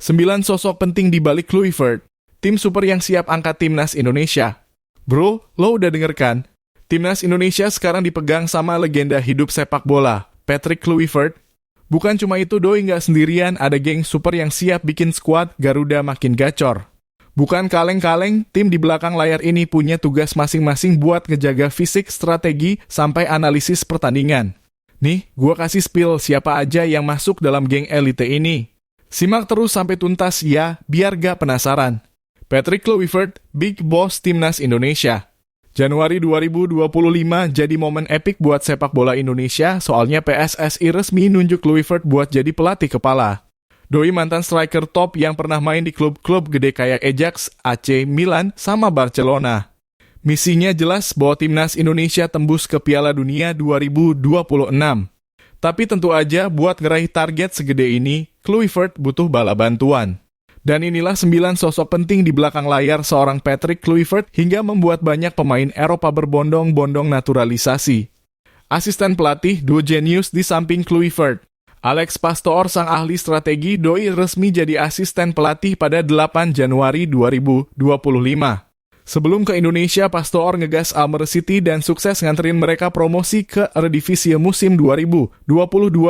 9 sosok penting di balik Kluivert, tim super yang siap angkat timnas Indonesia. Bro, lo udah denger kan? Timnas Indonesia sekarang dipegang sama legenda hidup sepak bola, Patrick Kluivert. Bukan cuma itu, Doi nggak sendirian, ada geng super yang siap bikin skuad Garuda makin gacor. Bukan kaleng-kaleng, tim di belakang layar ini punya tugas masing-masing buat ngejaga fisik, strategi, sampai analisis pertandingan. Nih, gua kasih spill siapa aja yang masuk dalam geng elite ini. Simak terus sampai tuntas ya, biar gak penasaran. Patrick Kluivert, Big Boss Timnas Indonesia. Januari 2025 jadi momen epik buat sepak bola Indonesia, soalnya PSSI resmi nunjuk Kluivert buat jadi pelatih kepala. Doi mantan striker top yang pernah main di klub-klub gede kayak Ajax, AC Milan, sama Barcelona. Misinya jelas bahwa Timnas Indonesia tembus ke Piala Dunia 2026. Tapi tentu aja buat ngeraih target segede ini, Kluivert butuh bala bantuan. Dan inilah 9 sosok penting di belakang layar seorang Patrick Kluivert hingga membuat banyak pemain Eropa berbondong-bondong naturalisasi. Asisten pelatih, duo jenius di samping Kluivert. Alex Pastoor, sang ahli strategi, Doi resmi jadi asisten pelatih pada 8 Januari 2025. Sebelum ke Indonesia, Pastoor ngegas Almere City dan sukses nganterin mereka promosi ke Eredivisie musim 2022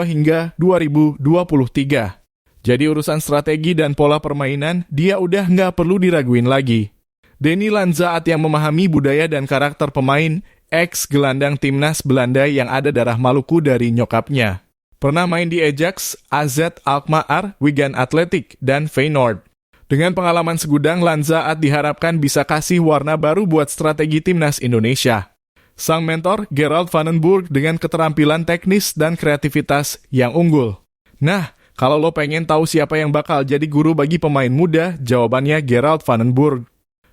hingga 2023. Jadi urusan strategi dan pola permainan, dia udah nggak perlu diraguin lagi. Denny Lanzaat yang memahami budaya dan karakter pemain, ex-gelandang timnas Belanda yang ada darah Maluku dari nyokapnya. Pernah main di Ajax, AZ Alkmaar, Wigan Athletic, dan Feyenoord. Dengan pengalaman segudang, Lanzaat diharapkan bisa kasih warna baru buat strategi timnas Indonesia. Sang mentor, Gerald van den Burg, dengan keterampilan teknis dan kreativitas yang unggul. Nah, kalau lo pengen tahu siapa yang bakal jadi guru bagi pemain muda, jawabannya Gerald van den Burg.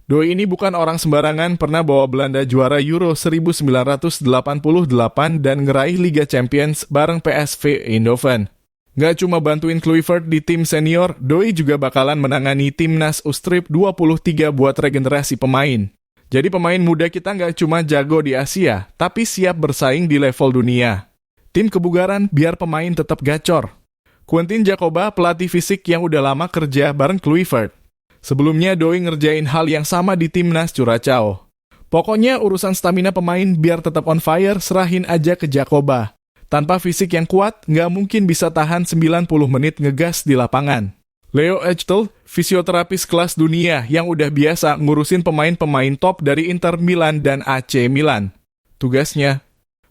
Doi ini bukan orang sembarangan, pernah bawa Belanda juara Euro 1988 dan ngeraih Liga Champions bareng PSV Eindhoven. Gak cuma bantuin Kluivert di tim senior, Doi juga bakalan menangani timnas U-Strip 23 buat regenerasi pemain. Jadi pemain muda kita gak cuma jago di Asia, tapi siap bersaing di level dunia. Tim kebugaran biar pemain tetap gacor. Quentin Jacoba, pelatih fisik yang udah lama kerja bareng Kluivert. Sebelumnya Doi ngerjain hal yang sama di timnas Curaçao. Pokoknya urusan stamina pemain biar tetap on fire, serahin aja ke Jacoba. Tanpa fisik yang kuat, nggak mungkin bisa tahan 90 menit ngegas di lapangan. Leo Echtel, fisioterapis kelas dunia yang udah biasa ngurusin pemain-pemain top dari Inter Milan dan AC Milan. Tugasnya,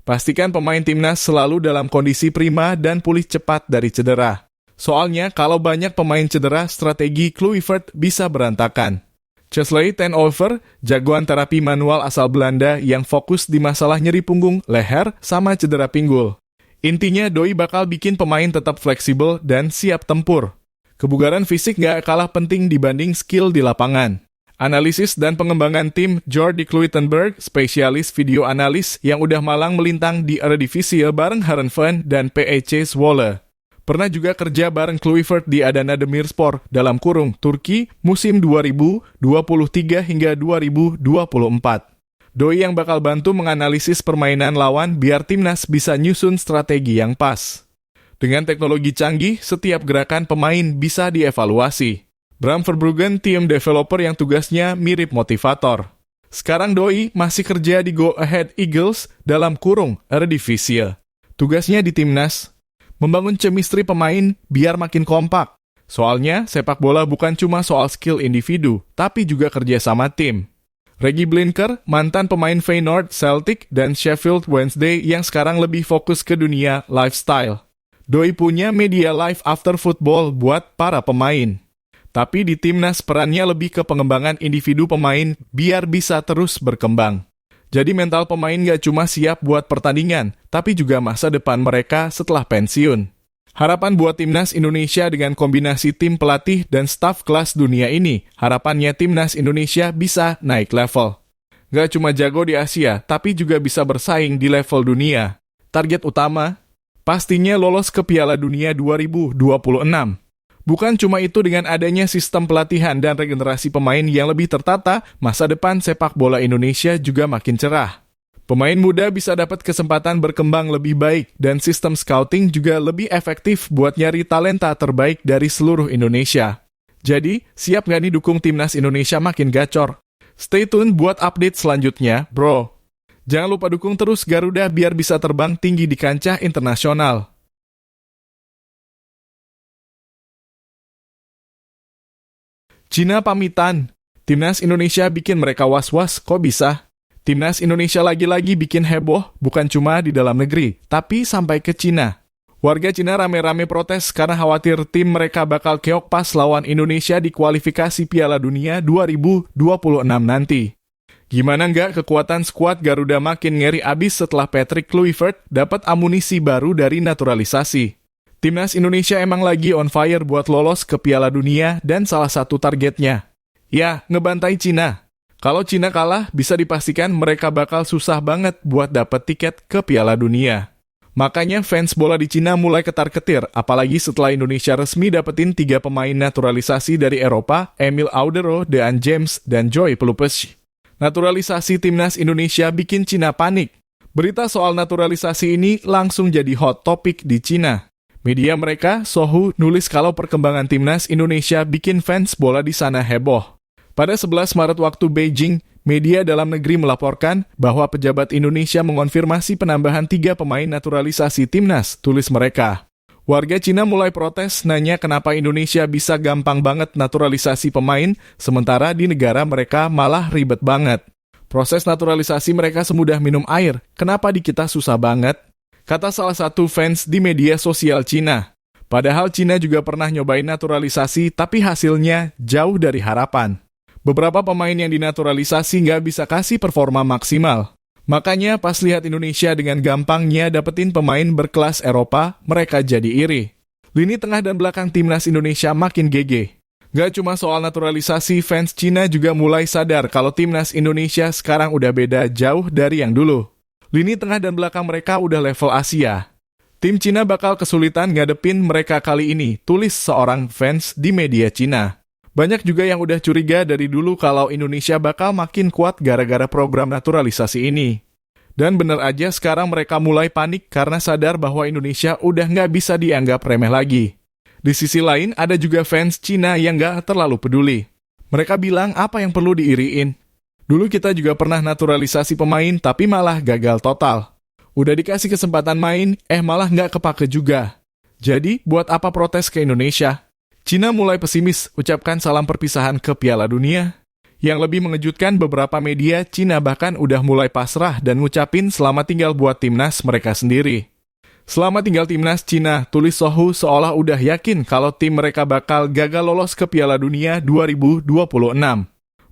pastikan pemain timnas selalu dalam kondisi prima dan pulih cepat dari cedera. Soalnya, kalau banyak pemain cedera, strategi Kluivert bisa berantakan. Chesley ten Over, jagoan terapi manual asal Belanda yang fokus di masalah nyeri punggung, leher, sama cedera pinggul. Intinya, Doi bakal bikin pemain tetap fleksibel dan siap tempur. Kebugaran fisik gak kalah penting dibanding skill di lapangan. Analisis dan pengembangan tim, Jordi Kluitenberg, spesialis video analis yang udah malang melintang di Eredivisie bareng Heerenveen dan PEC Zwolle. Pernah juga kerja bareng Kluivert di Adana Demirspor dalam kurung Turki musim 2023 hingga 2024. Doi yang bakal bantu menganalisis permainan lawan biar timnas bisa nyusun strategi yang pas. Dengan teknologi canggih, setiap gerakan pemain bisa dievaluasi. Bram Verbruggen, tim developer yang tugasnya mirip motivator. Sekarang Doi masih kerja di Go Ahead Eagles dalam kurung Eredivisie. Tugasnya di timnas, membangun chemistry pemain biar makin kompak. Soalnya, sepak bola bukan cuma soal skill individu, tapi juga kerja sama tim. Reggie Blinker, mantan pemain Feyenoord, Celtic, dan Sheffield Wednesday yang sekarang lebih fokus ke dunia lifestyle. Doi punya media life after football buat para pemain. Tapi di timnas perannya lebih ke pengembangan individu pemain biar bisa terus berkembang. Jadi mental pemain gak cuma siap buat pertandingan, tapi juga masa depan mereka setelah pensiun. Harapan buat timnas Indonesia dengan kombinasi tim pelatih dan staf kelas dunia ini, harapannya timnas Indonesia bisa naik level. Gak cuma jago di Asia, tapi juga bisa bersaing di level dunia. Target utama, pastinya lolos ke Piala Dunia 2026. Bukan cuma itu, dengan adanya sistem pelatihan dan regenerasi pemain yang lebih tertata, masa depan sepak bola Indonesia juga makin cerah. Pemain muda bisa dapat kesempatan berkembang lebih baik, dan sistem scouting juga lebih efektif buat nyari talenta terbaik dari seluruh Indonesia. Jadi, siap nggak nih dukung timnas Indonesia makin gacor? Stay tune buat update selanjutnya, bro. Jangan lupa dukung terus Garuda biar bisa terbang tinggi di kancah internasional. Cina pamitan. Timnas Indonesia bikin mereka was-was, kok bisa? Timnas Indonesia lagi-lagi bikin heboh, bukan cuma di dalam negeri, tapi sampai ke Cina. Warga Cina rame-rame protes karena khawatir tim mereka bakal keok pas lawan Indonesia di kualifikasi Piala Dunia 2026 nanti. Gimana nggak kekuatan skuad Garuda makin ngeri abis setelah Patrick Kluivert dapat amunisi baru dari naturalisasi. Timnas Indonesia emang lagi on fire buat lolos ke Piala Dunia dan salah satu targetnya, ya, ngebantai Cina. Kalau Cina kalah, bisa dipastikan mereka bakal susah banget buat dapat tiket ke Piala Dunia. Makanya fans bola di Cina mulai ketar-ketir, apalagi setelah Indonesia resmi dapetin 3 pemain naturalisasi dari Eropa, Emil Audero, Dean James, dan Joy Pelupes. Naturalisasi timnas Indonesia bikin Cina panik. Berita soal naturalisasi ini langsung jadi hot topic di Cina. Media mereka, Sohu, nulis kalau perkembangan timnas Indonesia bikin fans bola di sana heboh. Pada 11 Maret waktu Beijing, media dalam negeri melaporkan bahwa pejabat Indonesia mengonfirmasi penambahan 3 pemain naturalisasi timnas, tulis mereka. Warga Cina mulai protes nanya kenapa Indonesia bisa gampang banget naturalisasi pemain, sementara di negara mereka malah ribet banget. Proses naturalisasi mereka semudah minum air, kenapa di kita susah banget? Kata salah satu fans di media sosial Cina. Padahal Cina juga pernah nyobain naturalisasi, tapi hasilnya jauh dari harapan. Beberapa pemain yang dinaturalisasi nggak bisa kasih performa maksimal. Makanya pas lihat Indonesia dengan gampangnya dapetin pemain berkelas Eropa, mereka jadi iri. Lini tengah dan belakang timnas Indonesia makin GG. Gak cuma soal naturalisasi, fans Cina juga mulai sadar kalau timnas Indonesia sekarang udah beda jauh dari yang dulu. Lini tengah dan belakang mereka udah level Asia. Tim Cina bakal kesulitan ngadepin mereka kali ini, tulis seorang fans di media Cina. Banyak juga yang udah curiga dari dulu kalau Indonesia bakal makin kuat gara-gara program naturalisasi ini. Dan bener aja sekarang mereka mulai panik karena sadar bahwa Indonesia udah nggak bisa dianggap remeh lagi. Di sisi lain, ada juga fans Cina yang nggak terlalu peduli. Mereka bilang apa yang perlu diiriin. Dulu kita juga pernah naturalisasi pemain tapi malah gagal total. Udah dikasih kesempatan main, malah nggak kepake juga. Jadi, buat apa protes ke Indonesia? Cina mulai pesimis, ucapkan salam perpisahan ke Piala Dunia. Yang lebih mengejutkan, beberapa media Cina bahkan udah mulai pasrah dan ngucapin selamat tinggal buat timnas mereka sendiri. Selamat tinggal timnas Cina, tulis Sohu seolah udah yakin kalau tim mereka bakal gagal lolos ke Piala Dunia 2026.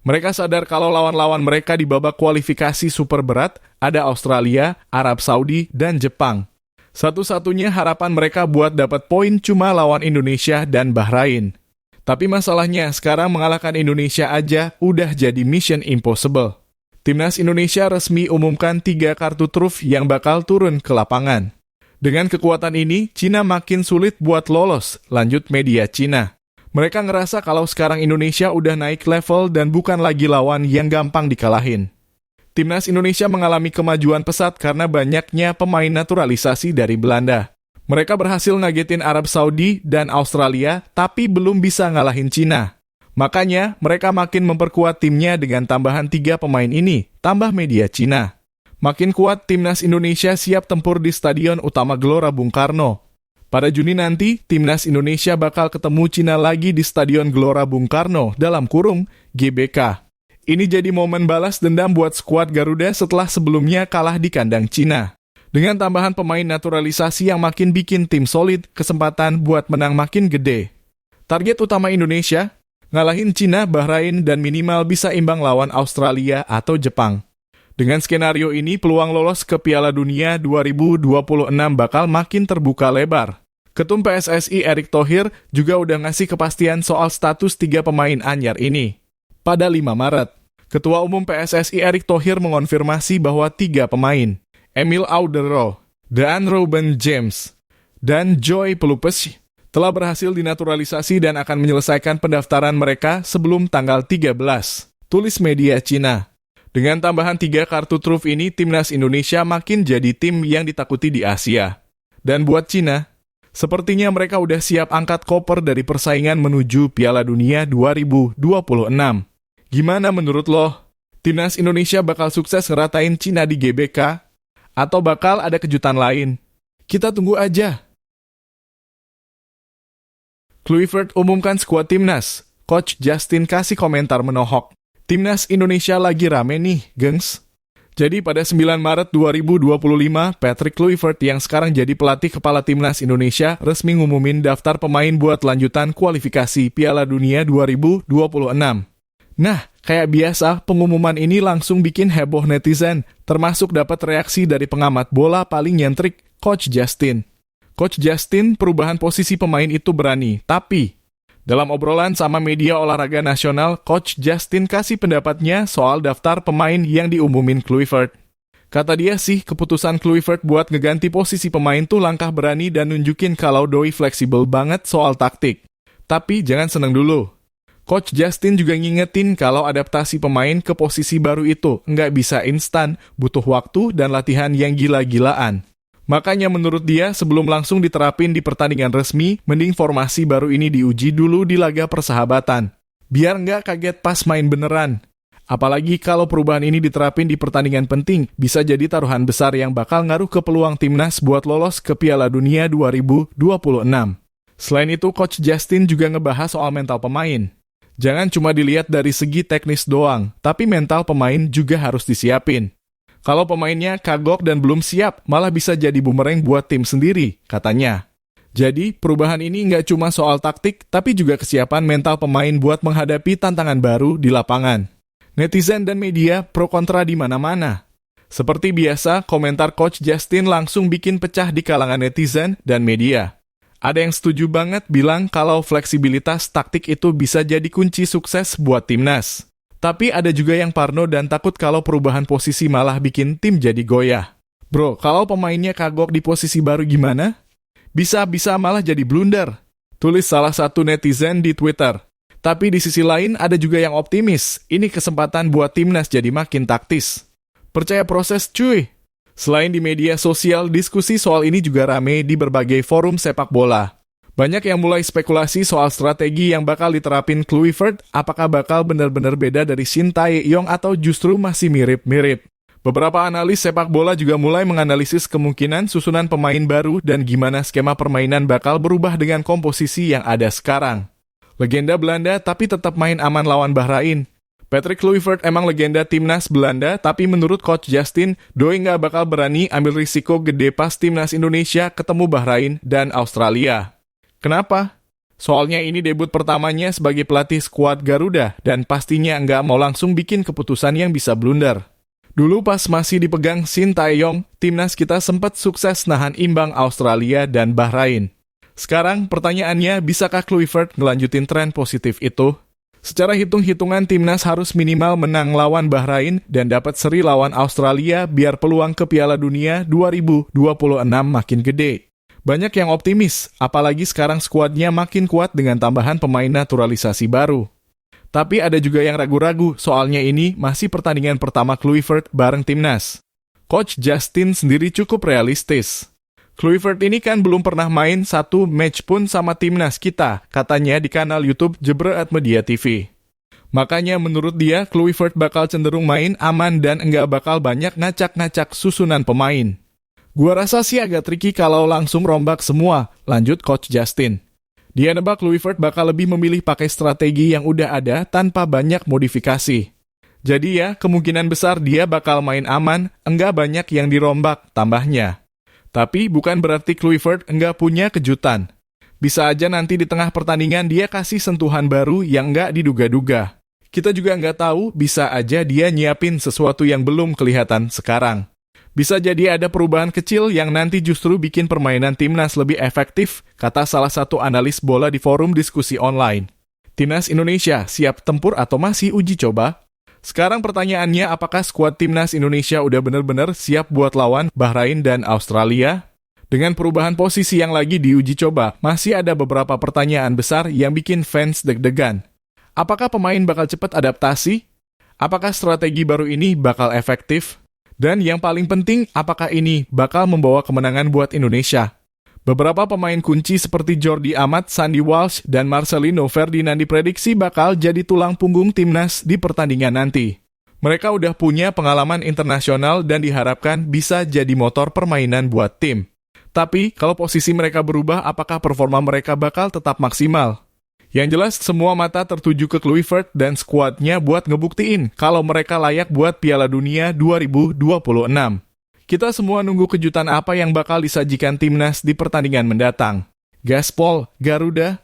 Mereka sadar kalau lawan-lawan mereka di babak kualifikasi super berat ada Australia, Arab Saudi, dan Jepang. Satu-satunya harapan mereka buat dapat poin cuma lawan Indonesia dan Bahrain. Tapi masalahnya sekarang mengalahkan Indonesia aja udah jadi mission impossible. Timnas Indonesia resmi umumkan 3 kartu truf yang bakal turun ke lapangan. Dengan kekuatan ini, Cina makin sulit buat lolos, lanjut media Cina. Mereka ngerasa kalau sekarang Indonesia udah naik level dan bukan lagi lawan yang gampang dikalahin. Timnas Indonesia mengalami kemajuan pesat karena banyaknya pemain naturalisasi dari Belanda. Mereka berhasil ngagetin Arab Saudi dan Australia, tapi belum bisa ngalahin Cina. Makanya, mereka makin memperkuat timnya dengan tambahan 3 pemain ini, tambah media Cina. Makin kuat, Timnas Indonesia siap tempur di Stadion Utama Gelora Bung Karno. Pada Juni nanti, Timnas Indonesia bakal ketemu Cina lagi di Stadion Gelora Bung Karno, dalam kurung GBK. Ini jadi momen balas dendam buat skuad Garuda setelah sebelumnya kalah di kandang Cina. Dengan tambahan pemain naturalisasi yang makin bikin tim solid, kesempatan buat menang makin gede. Target utama Indonesia, ngalahin Cina, Bahrain, dan minimal bisa imbang lawan Australia atau Jepang. Dengan skenario ini, peluang lolos ke Piala Dunia 2026 bakal makin terbuka lebar. Ketum PSSI Erick Thohir juga udah ngasih kepastian soal status 3 pemain anyar ini. Pada 5 Maret, Ketua Umum PSSI Erick Thohir mengonfirmasi bahwa 3 pemain, Emil Audero, Dean James, dan Joy Pelupes, telah berhasil dinaturalisasi dan akan menyelesaikan pendaftaran mereka sebelum tanggal 13, tulis media Cina. Dengan tambahan 3 kartu truf ini, Timnas Indonesia makin jadi tim yang ditakuti di Asia. Dan buat Cina, Sepertinya mereka udah siap angkat koper dari persaingan menuju Piala Dunia 2026. Gimana menurut lo? Timnas Indonesia bakal sukses ngeratain Cina di GBK? Atau bakal ada kejutan lain? Kita tunggu aja. Kluivert umumkan skuad Timnas. Coach Justin kasih komentar menohok. Timnas Indonesia lagi rame nih, gengs. Jadi pada 9 Maret 2025, Patrick Kluivert yang sekarang jadi pelatih kepala Timnas Indonesia resmi ngumumin daftar pemain buat lanjutan kualifikasi Piala Dunia 2026. Nah, kayak biasa, pengumuman ini langsung bikin heboh netizen, termasuk dapat reaksi dari pengamat bola paling nyentrik, Coach Justin. Coach Justin, perubahan posisi pemain itu berani, tapi dalam obrolan sama media olahraga nasional, Coach Justin kasih pendapatnya soal daftar pemain yang diumumin Kluivert. Kata dia sih, keputusan Kluivert buat ngeganti posisi pemain tuh langkah berani dan nunjukin kalau doi fleksibel banget soal taktik. Tapi jangan seneng dulu. Coach Justin juga ngingetin kalau adaptasi pemain ke posisi baru itu nggak bisa instan, butuh waktu dan latihan yang gila-gilaan. Makanya menurut dia, sebelum langsung diterapin di pertandingan resmi, mending formasi baru ini diuji dulu di laga persahabatan. Biar nggak kaget pas main beneran. Apalagi kalau perubahan ini diterapin di pertandingan penting, bisa jadi taruhan besar yang bakal ngaruh ke peluang Timnas buat lolos ke Piala Dunia 2026. Selain itu, Coach Justin juga ngebahas soal mental pemain. Jangan cuma dilihat dari segi teknis doang, tapi mental pemain juga harus disiapin. Kalau pemainnya kagok dan belum siap, malah bisa jadi bumerang buat tim sendiri, katanya. Jadi, perubahan ini nggak cuma soal taktik, tapi juga kesiapan mental pemain buat menghadapi tantangan baru di lapangan. Netizen dan media pro kontra di mana-mana. Seperti biasa, komentar Coach Justin langsung bikin pecah di kalangan netizen dan media. Ada yang setuju banget bilang kalau fleksibilitas taktik itu bisa jadi kunci sukses buat Timnas. Tapi ada juga yang parno dan takut kalau perubahan posisi malah bikin tim jadi goyah. Bro, kalau pemainnya kagok di posisi baru gimana? Bisa-bisa malah jadi blunder. Tulis salah satu netizen di Twitter. Tapi di sisi lain ada juga yang optimis. Ini kesempatan buat Timnas jadi makin taktis. Percaya proses cuy. Selain di media sosial, diskusi soal ini juga rame di berbagai forum sepak bola. Banyak yang mulai spekulasi soal strategi yang bakal diterapin Kluivert, apakah bakal benar-benar beda dari Shin Tae-yong atau justru masih mirip-mirip. Beberapa analis sepak bola juga mulai menganalisis kemungkinan susunan pemain baru dan gimana skema permainan bakal berubah dengan komposisi yang ada sekarang. Legenda Belanda tapi tetap main aman lawan Bahrain. Patrick Kluivert emang legenda Timnas Belanda, tapi menurut Coach Justin, doi nggak bakal berani ambil risiko gede pas Timnas Indonesia ketemu Bahrain dan Australia. Kenapa? Soalnya ini debut pertamanya sebagai pelatih skuad Garuda dan pastinya nggak mau langsung bikin keputusan yang bisa blunder. Dulu pas masih dipegang Shin Tae-yong, Timnas kita sempat sukses nahan imbang Australia dan Bahrain. Sekarang pertanyaannya, bisakah Kluivert ngelanjutin tren positif itu? Secara hitung-hitungan Timnas harus minimal menang lawan Bahrain dan dapat seri lawan Australia biar peluang ke Piala Dunia 2026 makin gede. Banyak yang optimis, apalagi sekarang skuadnya makin kuat dengan tambahan pemain naturalisasi baru. Tapi ada juga yang ragu-ragu, soalnya ini masih pertandingan pertama Kluivert bareng Timnas. Coach Justin sendiri cukup realistis. Kluivert ini kan belum pernah main satu match pun sama Timnas kita, katanya di kanal YouTube Jebret Media TV. Makanya menurut dia, Kluivert bakal cenderung main aman dan enggak bakal banyak ngacak-ngacak susunan pemain. Gua rasa sih agak tricky kalau langsung rombak semua, lanjut Coach Justin. Dia nebak Kluivert bakal lebih memilih pakai strategi yang udah ada tanpa banyak modifikasi. Jadi ya, kemungkinan besar dia bakal main aman, enggak banyak yang dirombak, tambahnya. Tapi bukan berarti Kluivert enggak punya kejutan. Bisa aja nanti di tengah pertandingan dia kasih sentuhan baru yang enggak diduga-duga. Kita juga enggak tahu, bisa aja dia nyiapin sesuatu yang belum kelihatan sekarang. Bisa jadi ada perubahan kecil yang nanti justru bikin permainan Timnas lebih efektif, kata salah satu analis bola di forum diskusi online. Timnas Indonesia siap tempur atau masih uji coba? Sekarang pertanyaannya, apakah skuad Timnas Indonesia udah benar-benar siap buat lawan Bahrain dan Australia? Dengan perubahan posisi yang lagi diuji coba, masih ada beberapa pertanyaan besar yang bikin fans deg-degan. Apakah pemain bakal cepat adaptasi? Apakah strategi baru ini bakal efektif? Dan yang paling penting, apakah ini bakal membawa kemenangan buat Indonesia? Beberapa pemain kunci seperti Jordi Amat, Sandy Walsh, dan Marcelino Ferdinand diprediksi bakal jadi tulang punggung timnas di pertandingan nanti. Mereka udah punya pengalaman internasional dan diharapkan bisa jadi motor permainan buat tim. Tapi, kalau posisi mereka berubah, apakah performa mereka bakal tetap maksimal? Yang jelas, semua mata tertuju ke Kluivert dan skuadnya buat ngebuktiin kalau mereka layak buat Piala Dunia 2026. Kita semua nunggu kejutan apa yang bakal disajikan timnas di pertandingan mendatang. Gaspol, Garuda,